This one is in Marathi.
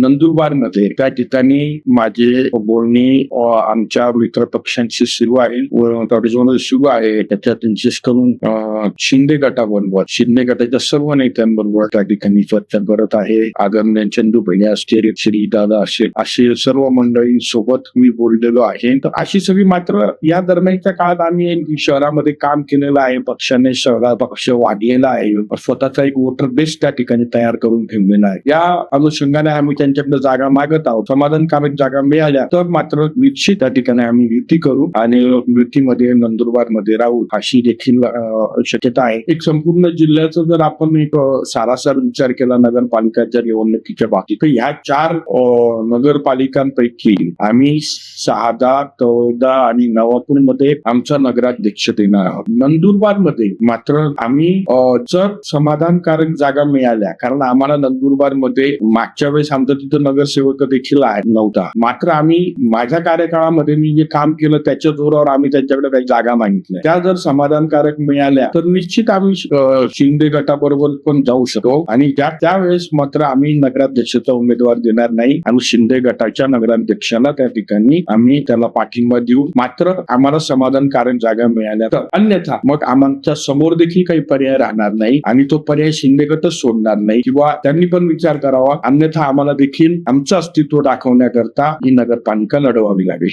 नंदुरबारमध्ये त्या ठिकाणी माझे बोलणी आमच्या मित्र पक्षांशी सुरू आहे व तडजोड सुरू आहे. त्याच्यात विशेष करून शिंदे गटाबरोबर शिंदे गटाच्या सर्व नेत्यांबरोबर त्या ठिकाणी चर्चा करत आहे. आदरणीय चंदूभाई असतील, श्री दादा असतील, असे सर्व मंडळी सोबत मी बोललेलो आहे. तर अशी सगळी मात्र या दरम्यानच्या काळात आम्ही शहरामध्ये काम केलेलं आहे. पक्षाने शहरात पक्ष वाढलेला आहे. स्वतःचा एक वोटर बेस त्या ठिकाणी तयार करून ठेवलेला आहे. या अनुषंगाने आम्ही त्यांच्याकडे जागा मागत आहोत. समाधानकारक जागा मिळाल्या तर मात्र निश्चित त्या ठिकाणी आम्ही युती करू आणि युतीमध्ये नंदुरबारमध्ये राहू अशी देखील शक्यता आहे. एक संपूर्ण जिल्ह्याचा जर आपण एक सारासार विचार केला नगरपालिकांच्या निवडणुकीच्या बाबतीत तर ह्या 4 नगरपालिकांपैकी आम्ही शहादा, तळोदा आणि नवापूरमध्ये आमचा नगराध्यक्ष देणार आहोत. नंदुरबारमध्ये मात्र आम्ही जर समाधानकारक जागा मिळाल्या, कारण आम्हाला नंदुरबारमध्ये मागच्या वेळेस आमचा तिथं नगरसेवक देखील नव्हता, मात्र आम्ही माझ्या कार्यकाळामध्ये मी जे काम केलं त्याच्या जोरावर आम्ही त्यांच्याकडे काही जागा मागितल्या. त्या जर समाधानकारक मिळाल्या तर निश्चित आम्ही शिंदे गटाबरोबर पण जाऊ शकतो आणि त्यावेळेस मात्र आम्ही नगराध्यक्षाचा उमेदवार देणार नाही आणि शिंदे गटाच्या नगराध्यक्षाला त्या ठिकाणी आम्ही त्याला पाठिंबा देऊ. मात्र आम्हाला समाधानकारक जागा मिळाल्या तर अन्यथा मग आमच्या समोर देखील काही पर्याय राहणार नाही आणि तो पर्याय शिंदे गटच सोडणार नाही किंवा त्यांनी पण विचार करावा. अन्यथा आम्हाला देखील आमचं अस्तित्व दाखवण्याकरता ही नगरपालिका लढवावी लागेल.